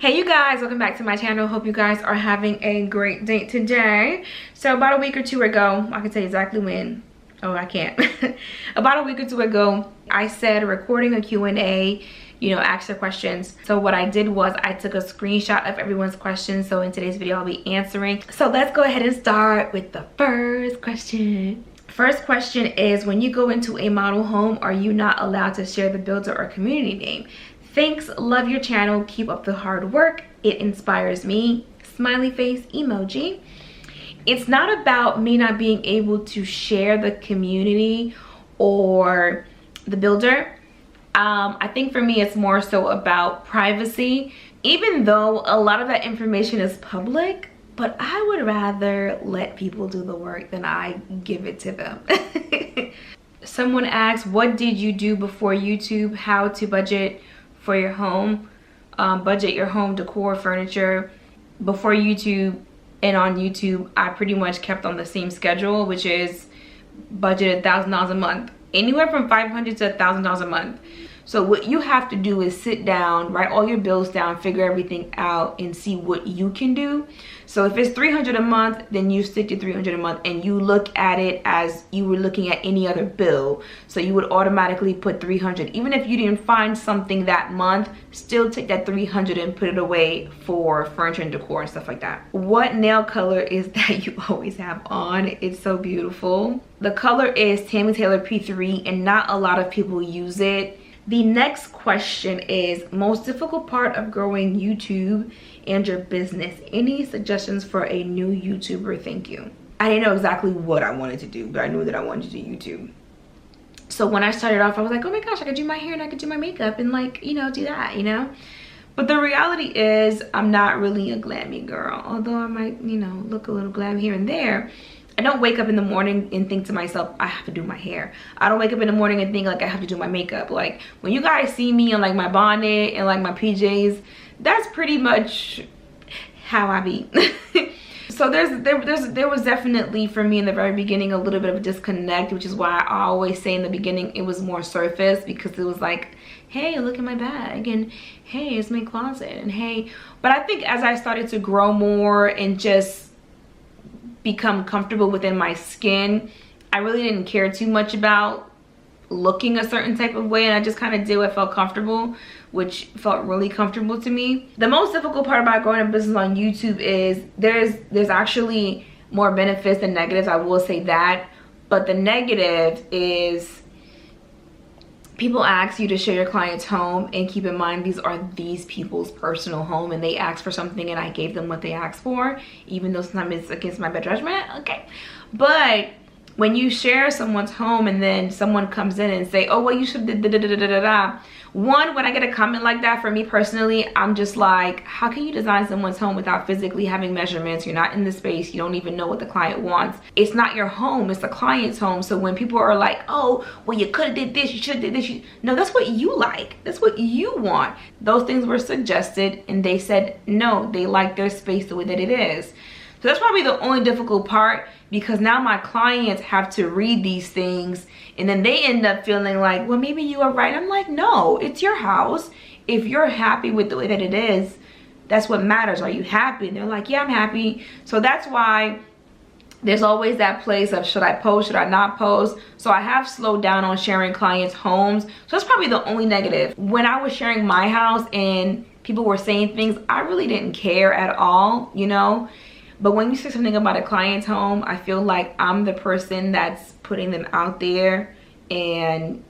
Hey you guys, welcome back to my channel. Hope you guys are having a great day today. So about a week or two ago, I can tell you exactly when. Oh, I can't. About a week or two ago, I said recording a Q&A, ask their questions. So what I did was I took a screenshot of everyone's questions. So in today's video, I'll be answering. So let's go ahead and start with the first question. First question is, when you go into a model home, are you not allowed to share the builder or community name? Thanks, love your channel, keep up the hard work, it inspires me. Smiley face emoji. It's not about me not being able to share the community or the builder. I think for me it's more so about privacy, even though a lot of that information is public, but I would rather let people do the work than I give it to them. Someone asked, what did you do before YouTube? How to budget for your home, budget your home decor, furniture. Before YouTube and on YouTube, I pretty much kept on the same schedule, which is budget $1,000 a month, anywhere from $500 to $1,000 a month. So what you have to do is sit down, write all your bills down, figure everything out, and see what you can do. So if it's $300 a month, then you stick to $300 a month, and you look at it as you were looking at any other bill. So you would automatically put $300. Even if you didn't find something that month, still take that $300 and put it away for furniture and decor and stuff like that. What nail color is that you always have on? It's so beautiful. The color is Tammy Taylor P3, and not a lot of people use it. The next question is, most difficult part of growing YouTube and your business. Any suggestions for a new YouTuber? Thank you. I didn't know exactly what I wanted to do, but I knew that I wanted to do YouTube. So when I started off, I was like, oh my gosh, I could do my hair and I could do my makeup and do that, But the reality is I'm not really a glammy girl, although I might, look a little glam here and there. I don't wake up in the morning and think to myself, I have to do my hair. I don't wake up in the morning and think like I have to do my makeup. Like when you guys see me in like my bonnet and like my PJs, that's pretty much how I be. So there was definitely for me in the very beginning a little bit of a disconnect, which is why I always say in the beginning it was more surface, because it was like, hey, look at my bag, and hey, it's my closet, and hey. But I think as I started to grow more and just become comfortable within my skin, I really didn't care too much about looking a certain type of way, and I just kind of did what felt comfortable, which felt really comfortable to me. The most difficult part about growing a business on YouTube is there's actually more benefits than negatives, I will say that. But the negative is people ask you to share your client's home, and keep in mind these are these people's personal home, and they asked for something and I gave them what they asked for, even though sometimes it's against my better judgment, okay? But when you share someone's home and then someone comes in and say, oh, well, you should da-da-da-da-da-da. One, when I get a comment like that, for me personally, I'm just like, how can you design someone's home without physically having measurements? You're not in the space. You don't even know what the client wants. It's not your home. It's the client's home. So when people are like, oh, well, you could have did this, you should have did this. No, that's what you like. That's what you want. Those things were suggested, and they said no, they like their space the way that it is. So that's probably the only difficult part, because now my clients have to read these things and then they end up feeling like, well, maybe you are right. I'm like, no, it's your house. If you're happy with the way that it is, that's what matters. Are you happy? And they're like, yeah, I'm happy. So that's why there's always that place of, should I post, should I not post? So I have slowed down on sharing clients' homes. So that's probably the only negative. When I was sharing my house and people were saying things, I really didn't care at all, But when you say something about a client's home, I feel like I'm the person that's putting them out there, and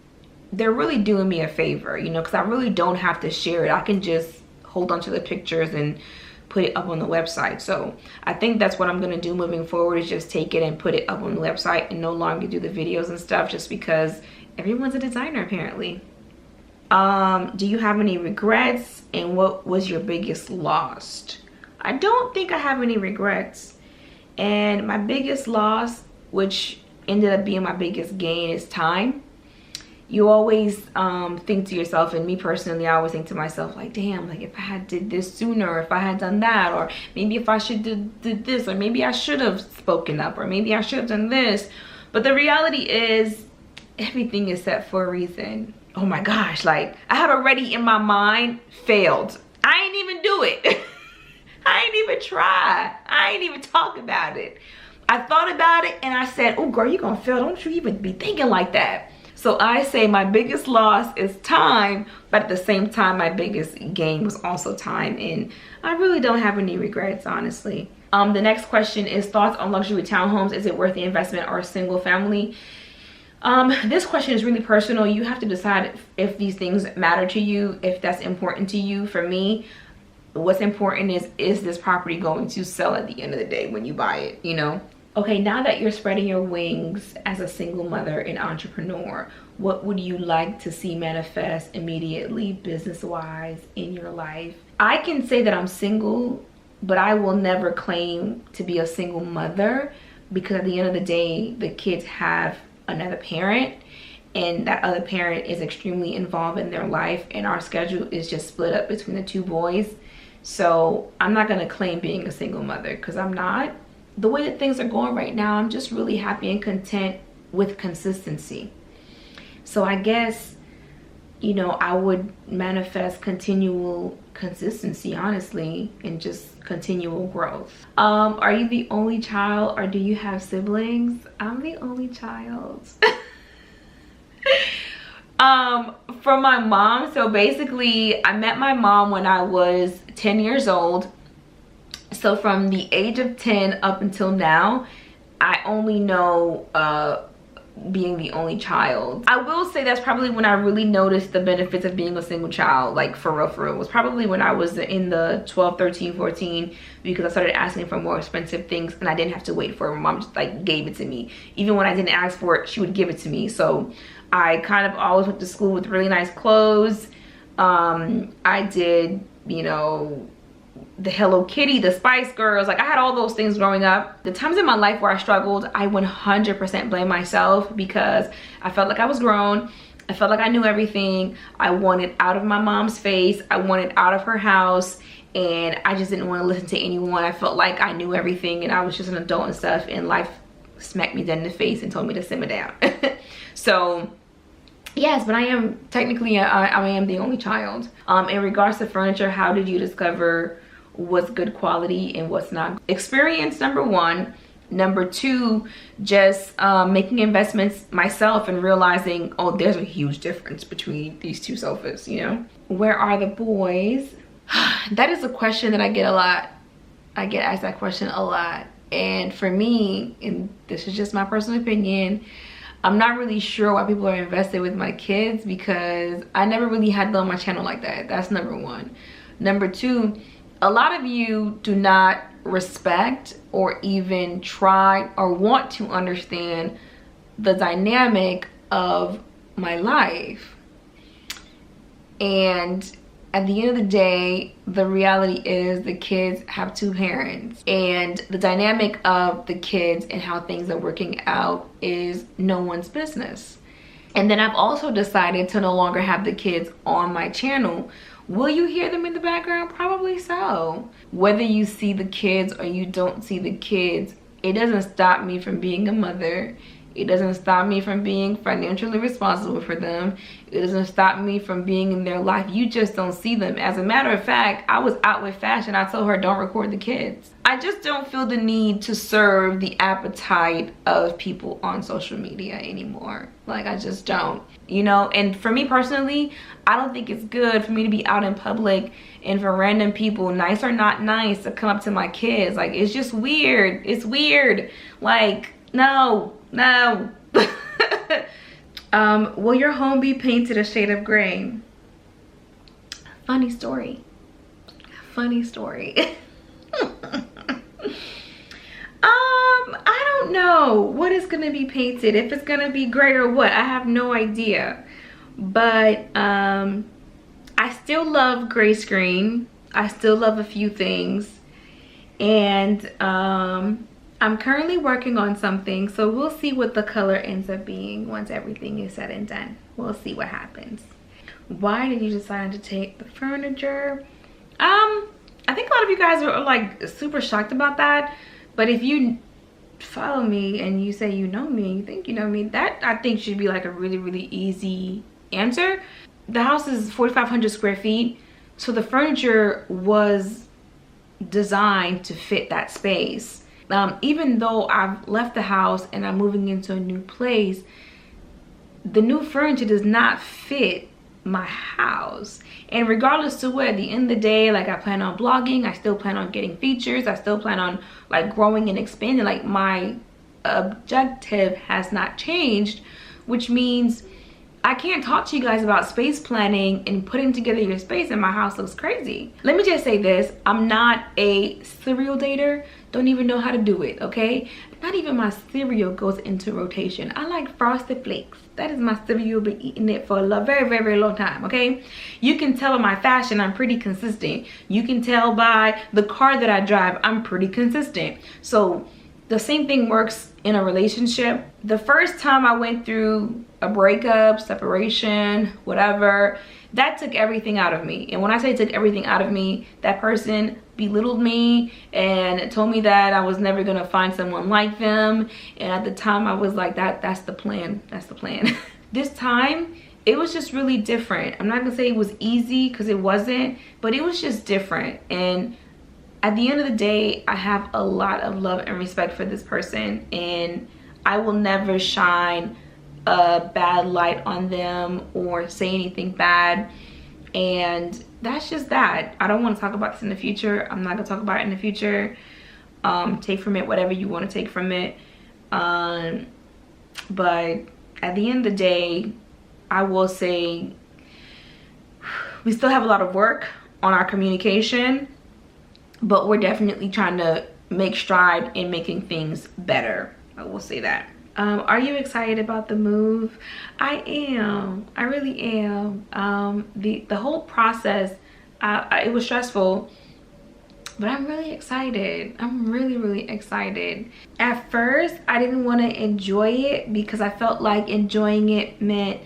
they're really doing me a favor, because I really don't have to share it. I can just hold on to the pictures and put it up on the website. So I think that's what I'm going to do moving forward, is just take it and put it up on the website and no longer do the videos and stuff, just because everyone's a designer apparently. Do you have any regrets, and what was your biggest loss? I don't think I have any regrets, and my biggest loss, which ended up being my biggest gain, is time. You always think to yourself, and me personally, I always think to myself like, damn, like if I had did this sooner, or if I had done that, or maybe if I should did this, or maybe I should have spoken up, or maybe I should have done this. But the reality is everything is set for a reason. Oh my gosh, like I had already in my mind failed. I ain't even do it. I ain't even try. I ain't even talk about it. I thought about it and I said, oh girl, you're gonna fail. Don't you even be thinking like that. So I say my biggest loss is time, but at the same time, my biggest gain was also time. And I really don't have any regrets, honestly. The next question is thoughts on luxury townhomes. Is it worth the investment or a single family? This question is really personal. You have to decide if these things matter to you, if that's important to you. For me, what's important is this property going to sell at the end of the day when you buy it, you know? Okay, now that you're spreading your wings as a single mother and entrepreneur, what would you like to see manifest immediately, business-wise, in your life? I can say that I'm single, but I will never claim to be a single mother, because at the end of the day, the kids have another parent, and that other parent is extremely involved in their life, and our schedule is just split up between the two boys. So I'm not gonna claim being a single mother, because I'm not. The way that things are going right now, I'm just really happy and content with consistency. So I guess, you know, I would manifest continual consistency, honestly, and just continual growth. Are you the only child or do you have siblings? I'm the only child. From my mom. So basically, I met my mom when I was 10 years old. So from the age of 10 up until now, I only know being the only child. I will say that's probably when I really noticed the benefits of being a single child, like for real, was probably when I was in the 12, 13, 14, because I started asking for more expensive things and I didn't have to wait for it. My mom just like gave it to me. Even when I didn't ask for it, she would give it to me. So I kind of always went to school with really nice clothes. I did, you know, the Hello Kitty, the Spice Girls, like I had all those things growing up. The times in my life where I struggled, I 100% blame myself, because I felt like I was grown. I felt like I knew everything. I wanted out of my mom's face. I wanted out of her house, and I just didn't want to listen to anyone. I felt like I knew everything and I was just an adult and stuff, and life smacked me dead in the face and told me to simmer down. So yes, but I am technically, I am the only child. In regards to furniture, how did you discover what's good quality and what's not? Experience, number one. Number two, just making investments myself and realizing, oh, there's a huge difference between these two sofas, you know? Where are the boys? That is a question that I get a lot. I get asked that question a lot. And for me, and this is just my personal opinion, I'm not really sure why people are invested with my kids, because I never really had them on my channel like that. That's number one. Number two, a lot of you do not respect or even try or want to understand the dynamic of my life. And at the end of the day, the reality is the kids have two parents, and the dynamic of the kids and how things are working out is no one's business. And then I've also decided to no longer have the kids on my channel. Will you hear them in the background? Probably so. Whether you see the kids or you don't see the kids, it doesn't stop me from being a mother. It doesn't stop me from being financially responsible for them. It doesn't stop me from being in their life. You just don't see them. As a matter of fact, I was out with Fashion. I told her, don't record the kids. I just don't feel the need to serve the appetite of people on social media anymore. Like, I just don't, you know? And for me personally, I don't think it's good for me to be out in public and for random people, nice or not nice, to come up to my kids. Like, it's just weird. It's weird. Like, no. Will your home be painted a shade of gray? Funny story. I don't know what is gonna be painted, if it's gonna be gray or what. I have no idea. But I still love gray screen. I still love a few things. And I'm currently working on something, so we'll see what the color ends up being once everything is said and done. We'll see what happens. Why did you decide to take the furniture? I think a lot of you guys are like super shocked about that, but if you follow me and you say you know me, you think you know me, that I think should be like a really, really easy answer. The house is 4,500 square feet, So the furniture was designed to fit that space. Even though I've left the house and I'm moving into a new place, the new furniture does not fit my house. And regardless to what, at the end of the day, like, I plan on blogging, I still plan on getting features, I still plan on like growing and expanding. Like, my objective has not changed, which means I can't talk to you guys about space planning and putting together your space and my house looks crazy. Let me just say this, I'm not a serial dater, don't even know how to do it, okay? Not even my cereal goes into rotation. I like Frosted Flakes. That is my cereal, been eating it for a very, very, very long time, okay? You can tell by my fashion, I'm pretty consistent. You can tell by the car that I drive, I'm pretty consistent. So the same thing works in a relationship. The first time I went through a breakup, separation, whatever, that took everything out of me. And when I say took everything out of me, that person belittled me and told me that I was never gonna find someone like them. And at the time I was like, that's the plan, that's the plan. This time, it was just really different. I'm not gonna say it was easy, because it wasn't, but it was just different. And at the end of the day, I have a lot of love and respect for this person, and I will never shine a bad light on them or say anything bad. And that's just that. I don't want to talk about this in the future. I'm not gonna talk about it in the future. Take from it whatever you want to take from it. But at the end of the day, I will say we still have a lot of work on our communication, but we're definitely trying to make stride in making things better. I will say that. Are you excited about the move? I am. I really am. The whole process, it was stressful, but I'm really excited. I'm really, really excited. At first, I didn't want to enjoy it because I felt like enjoying it meant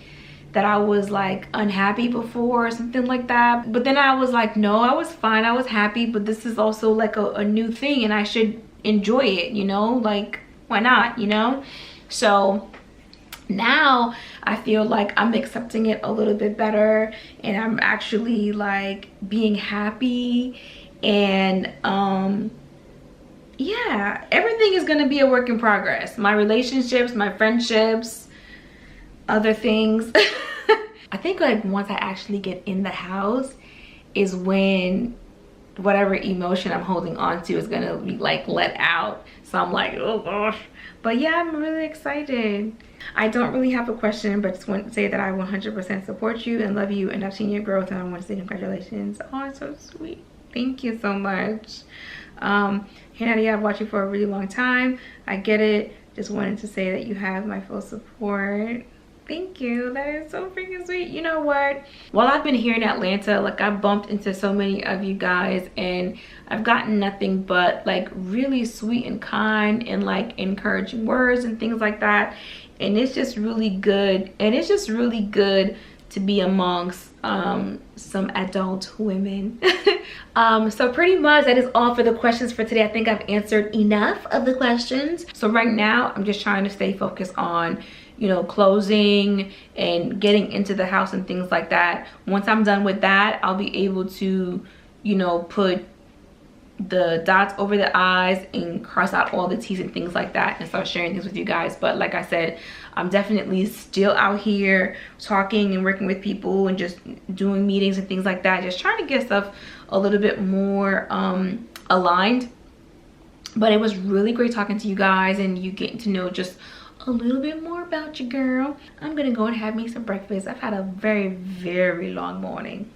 that I was like unhappy before or something like that. But then I was like, no, I was fine, I was happy, but this is also like a new thing and I should enjoy it, you know? Like, why not, you know? So now I feel like I'm accepting it a little bit better, and I'm actually like being happy. And yeah, everything is gonna be a work in progress. My relationships, my friendships, other things. I think like once I actually get in the house is when whatever emotion I'm holding on to is gonna be like let out. So I'm like, oh gosh. But yeah, I'm really excited. I don't really have a question, but just want to say that I 100% support you and love you, and I've seen your growth, and I want to say congratulations. Oh, it's so sweet. Thank you so much. Hey Nadia, I've watched you for a really long time. I get it. Just wanted to say that you have my full support. Thank you. That is so freaking sweet. You know what? While I've been here in Atlanta, like, I've bumped into so many of you guys, and I've gotten nothing but like really sweet and kind and like encouraging words and things like that. And it's just really good. And it's just really good to be amongst some adult women. So pretty much that is all for the questions for today. I think I've answered enough of the questions. So right now I'm just trying to stay focused on, you know, closing and getting into the house and things like that. Once I'm done with that, I'll be able to, you know, put the dots over the I's and cross out all the T's and things like that, and start sharing things with you guys. But like I said, I'm definitely still out here talking and working with people and just doing meetings and things like that, just trying to get stuff a little bit more aligned. But it was really great talking to you guys and you getting to know just a little bit more about your girl. I'm gonna go and have me some breakfast. I've had a very, very long morning.